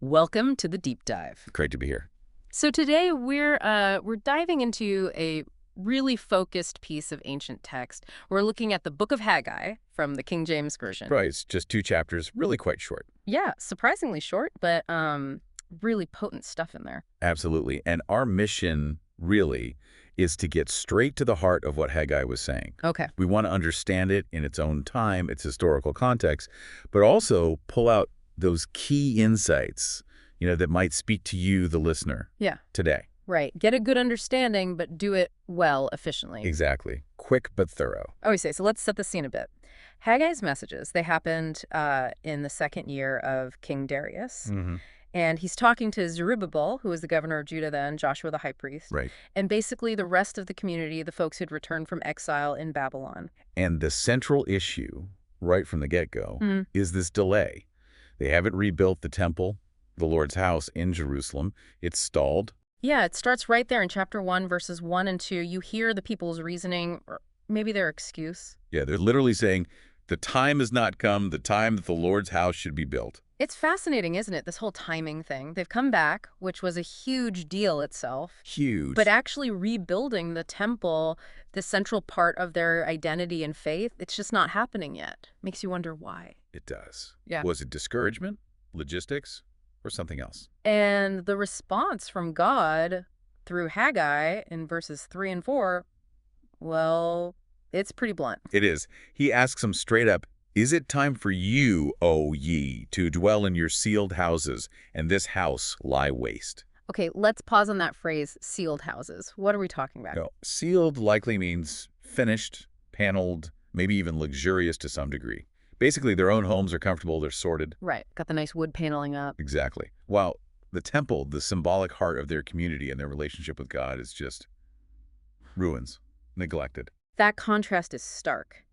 Welcome to the deep dive. Great to be here. So today we're diving into a really focused piece of ancient text. We're looking at the Book of Haggai from the King James Version. Right, it's just 2 chapters, really quite short. Yeah, surprisingly short, but really potent stuff in there. Absolutely. And our mission, really, is to get straight to the heart of what Haggai was saying. Okay. We want to understand it in its own time, its historical context, but also pull out those key insights, that might speak to you, the listener, today. Right. Get a good understanding, but do it well, efficiently. Exactly. Quick but thorough. I always say, so let's set the scene a bit. Haggai's messages, they happened in the 2nd year of King Darius. Mm-hmm. And he's talking to Zerubbabel, who was the governor of Judah then, Joshua the high priest. Right. And basically the rest of the community, the folks who'd returned from exile in Babylon. And the central issue, right from the get-go, is this delay. They haven't rebuilt the temple, the Lord's house in Jerusalem. It's stalled. Yeah, it starts right there in chapter 1, verses 1 and 2. You hear the people's reasoning, or maybe their excuse. Yeah, they're literally saying, the time has not come, the time that the Lord's house should be built. It's fascinating, isn't it, this whole timing thing? They've come back, which was a huge deal itself. Huge. But actually rebuilding the temple, the central part of their identity and faith, it's just not happening yet. Makes you wonder why. It does. Yeah. Was it discouragement, logistics, or something else? And the response from God through Haggai in verses 3 and 4, well, it's pretty blunt. It is. He asks them straight up, is it time for you, O ye, to dwell in your sealed houses, and this house lie waste? Okay, let's pause on that phrase, sealed houses. What are we talking about? No, sealed likely means finished, paneled, maybe even luxurious to some degree. Basically, their own homes are comfortable, they're sorted. Right, got the nice wood paneling up. Exactly. While the temple, the symbolic heart of their community and their relationship with God, is just ruins, neglected. That contrast is stark.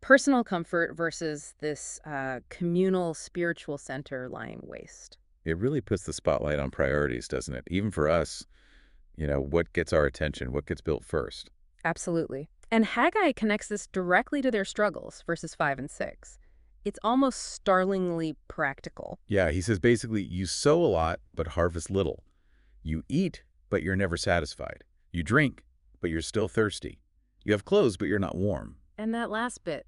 Personal comfort versus this communal spiritual center lying waste. It really puts the spotlight on priorities, doesn't it? Even for us, what gets our attention, what gets built first. Absolutely. And Haggai connects this directly to their struggles, verses 5 and 6. It's almost startlingly practical. Yeah, he says basically, you sow a lot, but harvest little. You eat, but you're never satisfied. You drink, but you're still thirsty. You have clothes, but you're not warm. And that last bit,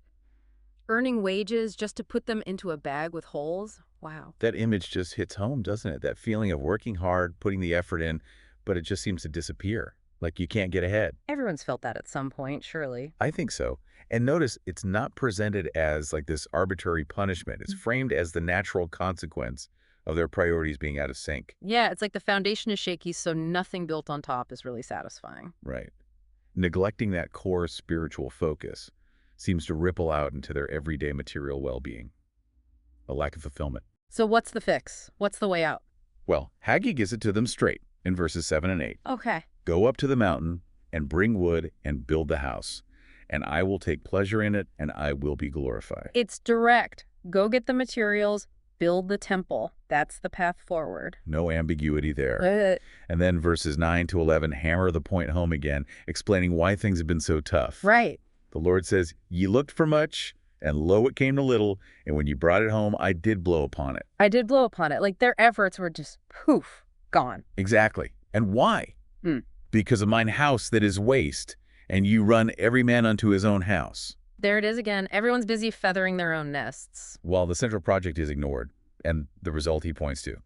earning wages just to put them into a bag with holes, wow. That image just hits home, doesn't it? That feeling of working hard, putting the effort in, but it just seems to disappear, like you can't get ahead. Everyone's felt that at some point, surely. I think so. And notice, it's not presented as like this arbitrary punishment. It's framed as the natural consequence of their priorities being out of sync. Yeah, it's like the foundation is shaky, so nothing built on top is really satisfying. Right. Neglecting that core spiritual focus seems to ripple out into their everyday material well-being. A lack of fulfillment. So what's the fix? What's the way out? Well, Haggai gives it to them straight in verses 7 and 8. Okay. Go up to the mountain and bring wood and build the house, and I will take pleasure in it, and I will be glorified. It's direct. Go get the materials, build the temple. That's the path forward. No ambiguity there. And then verses 9 to 11 hammer the point home again, explaining why things have been so tough. Right. The Lord says, ye looked for much, and lo, it came to little, and when you brought it home, I did blow upon it. I did blow upon it. Like their efforts were just poof, gone. Exactly. And why? Because of mine house that is waste, and you run every man unto his own house. There it is again. Everyone's busy feathering their own nests. While the central project is ignored, and the result he points to,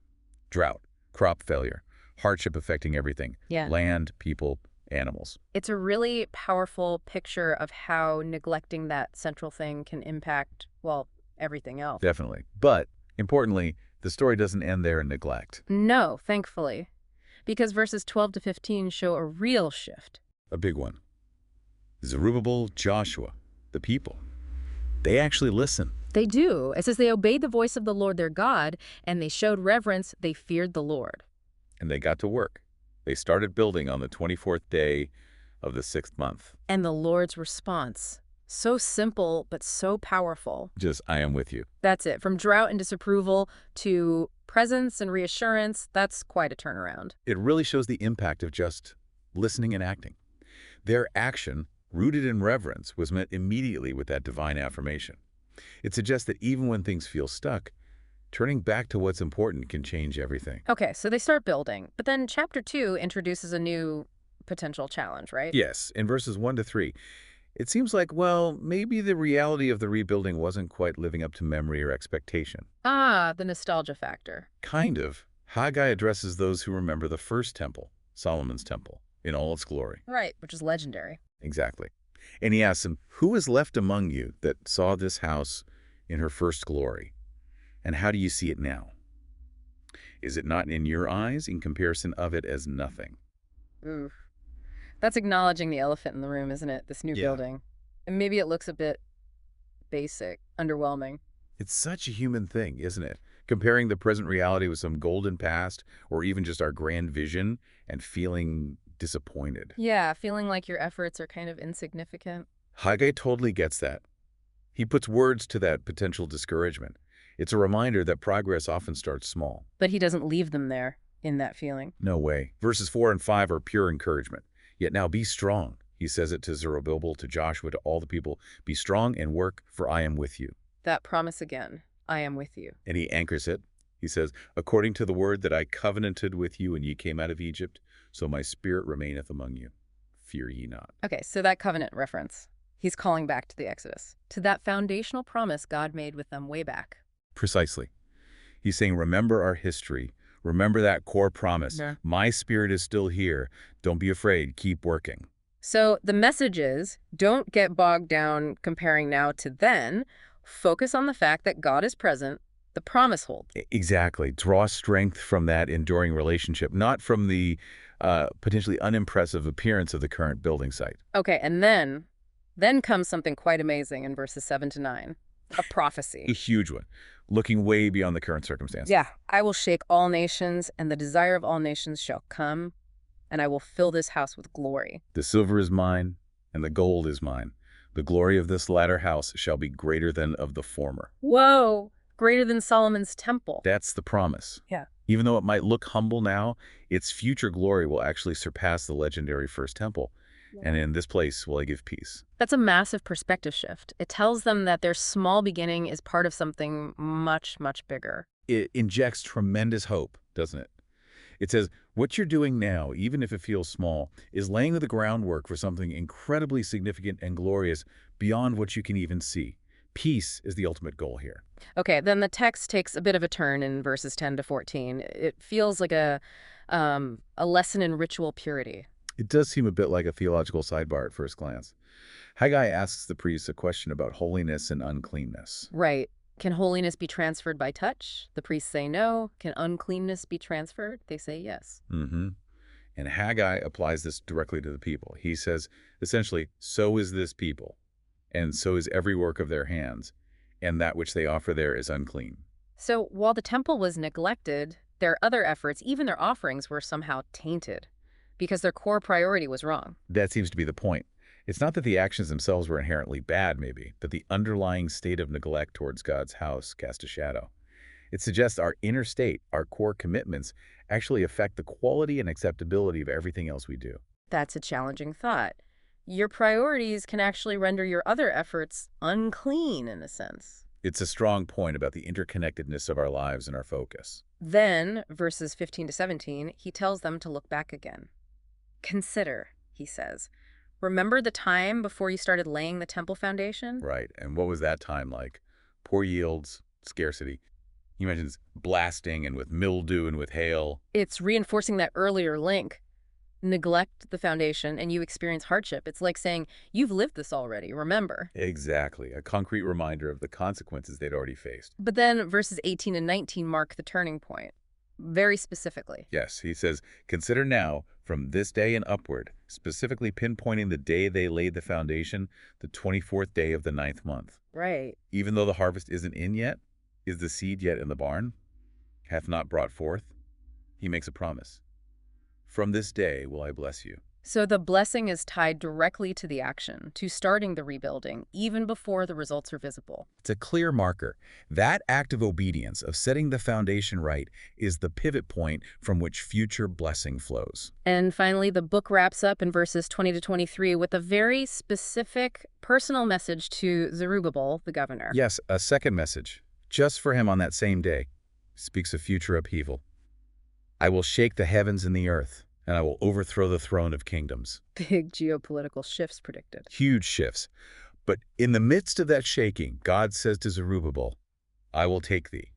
drought, crop failure, hardship affecting everything, land, people, animals. It's a really powerful picture of how neglecting that central thing can impact, well, everything else. Definitely. But, importantly, the story doesn't end there in neglect. No, thankfully. Because verses 12 to 15 show a real shift. A big one. Zerubbabel, Joshua, the people. They actually listen. They do. It says they obeyed the voice of the Lord their God, and they showed reverence. They feared the Lord. And they got to work. They started building on the 24th day of the 6th month. And the Lord's response, so simple but so powerful. Just, I am with you. That's it. From drought and disapproval to presence and reassurance, that's quite a turnaround. It really shows the impact of just listening and acting. Their action, rooted in reverence, was met immediately with that divine affirmation. It suggests that even when things feel stuck, Turning back to what's important can change everything. Okay, so they start building, but then chapter 2 introduces a new potential challenge, right? Yes, in verses 1 to 3, it seems like, well, maybe the reality of the rebuilding wasn't quite living up to memory or expectation. Ah, the nostalgia factor. Kind of. Haggai addresses those who remember the first temple, Solomon's temple, in all its glory. Right, which is legendary. Exactly. And he asks them, who is left among you that saw this house in her first glory? And how do you see it now? Is it not in your eyes in comparison of it as nothing? Oof. That's acknowledging the elephant in the room, isn't it? This new building. And maybe it looks a bit basic, underwhelming. It's such a human thing, isn't it? Comparing the present reality with some golden past, or even just our grand vision, and feeling disappointed. Yeah, feeling like your efforts are kind of insignificant. Haggai totally gets that. He puts words to that potential discouragement. It's a reminder that progress often starts small. But he doesn't leave them there in that feeling. No way. Verses 4 and 5 are pure encouragement. Yet now be strong. He says it to Zerubbabel, to Joshua, to all the people. Be strong and work, for I am with you. That promise again, I am with you. And he anchors it. He says, according to the word that I covenanted with you when ye came out of Egypt, so my spirit remaineth among you. Fear ye not. Okay, so that covenant reference, he's calling back to the Exodus, to that foundational promise God made with them way back. Precisely. He's saying, remember our history. Remember that core promise. Yeah. My spirit is still here. Don't be afraid. Keep working. So the message is, don't get bogged down comparing now to then. Focus on the fact that God is present. The promise holds. Exactly. Draw strength from that enduring relationship, not from the potentially unimpressive appearance of the current building site. Okay, and then comes something quite amazing in verses 7 to 9. A prophecy. A huge one, looking way beyond the current circumstances. Yeah. I will shake all nations, and the desire of all nations shall come, and I will fill this house with glory. The silver is mine, and the gold is mine. The glory of this latter house shall be greater than of the former. Whoa! Greater than Solomon's temple. That's the promise. Yeah. Even though it might look humble now, its future glory will actually surpass the legendary first temple. Yeah. And in this place will I give peace. That's a massive perspective shift. It tells them that their small beginning is part of something much, much bigger. It injects tremendous hope, doesn't it? It says, what you're doing now, even if it feels small, is laying the groundwork for something incredibly significant and glorious beyond what you can even see. Peace is the ultimate goal here. Okay, then the text takes a bit of a turn in verses 10 to 14. It feels like a lesson in ritual purity. It does seem a bit like a theological sidebar at first glance. Haggai asks the priests a question about holiness and uncleanness. Right. Can holiness be transferred by touch? The priests say no. Can uncleanness be transferred? They say yes. Mm-hmm. And Haggai applies this directly to the people. He says, essentially, so is this people, and so is every work of their hands, and that which they offer there is unclean. So while the temple was neglected, their other efforts, even their offerings, were somehow tainted because their core priority was wrong. That seems to be the point. It's not that the actions themselves were inherently bad, maybe, but the underlying state of neglect towards God's house cast a shadow. It suggests our inner state, our core commitments, actually affect the quality and acceptability of everything else we do. That's a challenging thought. Your priorities can actually render your other efforts unclean, in a sense. It's a strong point about the interconnectedness of our lives and our focus. Then, verses 15 to 17, he tells them to look back again. Consider, he says. Remember the time before you started laying the temple foundation? Right. And what was that time like? Poor yields, scarcity. He mentions blasting and with mildew and with hail. It's reinforcing that earlier link. Neglect the foundation and you experience hardship. It's like saying, you've lived this already, remember. Exactly. A concrete reminder of the consequences they'd already faced. But then verses 18 and 19 mark the turning point. Very specifically. Yes, he says, consider now, from this day and upward, specifically pinpointing the day they laid the foundation, the 24th day of the 9th month. Right. Even though the harvest isn't in yet, is the seed yet in the barn? Hath not brought forth? He makes a promise. From this day will I bless you. So the blessing is tied directly to the action, to starting the rebuilding, even before the results are visible. It's a clear marker. That act of obedience, of setting the foundation right, is the pivot point from which future blessing flows. And finally, the book wraps up in verses 20 to 23 with a very specific personal message to Zerubbabel, the governor. Yes, a second message, just for him on that same day. speaks of future upheaval. I will shake the heavens and the earth, and I will overthrow the throne of kingdoms. Big geopolitical shifts predicted. Huge shifts. But in the midst of that shaking, God says to Zerubbabel, I will take thee,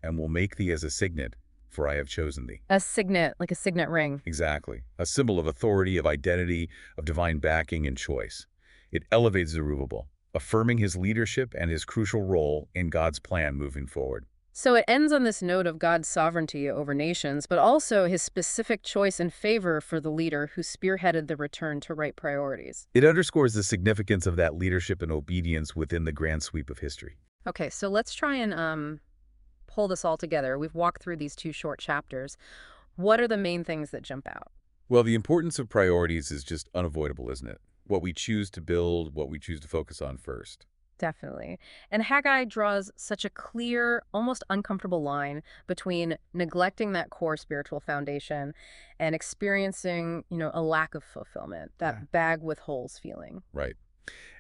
and will make thee as a signet, for I have chosen thee. A signet, like a signet ring. Exactly. A symbol of authority, of identity, of divine backing and choice. It elevates Zerubbabel, affirming his leadership and his crucial role in God's plan moving forward. So it ends on this note of God's sovereignty over nations, but also his specific choice and favor for the leader who spearheaded the return to right priorities. It underscores the significance of that leadership and obedience within the grand sweep of history. Okay, so let's try and pull this all together. We've walked through these 2 short chapters. What are the main things that jump out? Well, the importance of priorities is just unavoidable, isn't it? What we choose to build, what we choose to focus on first. Definitely. And Haggai draws such a clear, almost uncomfortable line between neglecting that core spiritual foundation and experiencing, a lack of fulfillment, that bag with holes feeling. Right.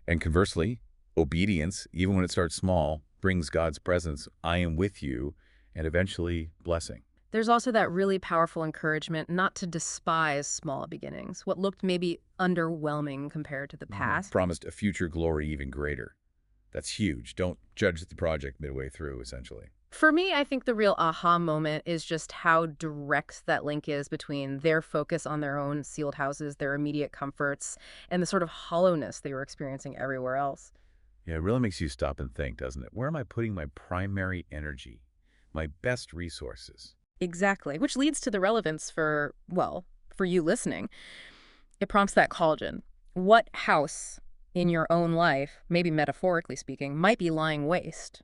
And conversely, obedience, even when it starts small, brings God's presence, I am with you, and eventually blessing. There's also that really powerful encouragement not to despise small beginnings, what looked maybe underwhelming compared to the past. Promised a future glory even greater. That's huge. Don't judge the project midway through, essentially. For me, I think the real aha moment is just how direct that link is between their focus on their own sealed houses, their immediate comforts, and the sort of hollowness they were experiencing everywhere else. Yeah, it really makes you stop and think, doesn't it? Where am I putting my primary energy, my best resources? Exactly, which leads to the relevance for you listening. It prompts that cauldron. What house in your own life, maybe metaphorically speaking, might be lying waste?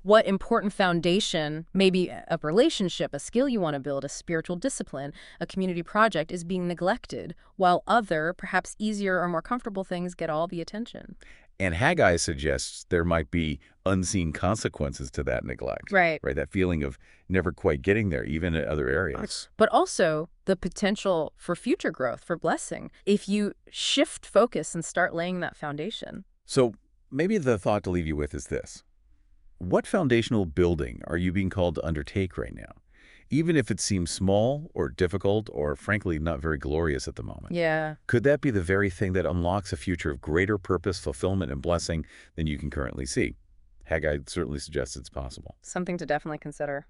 What important foundation, maybe a relationship, a skill you want to build, a spiritual discipline, a community project is being neglected, while other, perhaps easier or more comfortable things get all the attention? And Haggai suggests there might be unseen consequences to that neglect. Right. Right, that feeling of never quite getting there, even in other areas. But also the potential for future growth, for blessing, if you shift focus and start laying that foundation. So maybe the thought to leave you with is this. What foundational building are you being called to undertake right now? Even if it seems small or difficult or, frankly, not very glorious at the moment. Yeah. Could that be the very thing that unlocks a future of greater purpose, fulfillment, and blessing than you can currently see? Haggai certainly suggests it's possible. Something to definitely consider.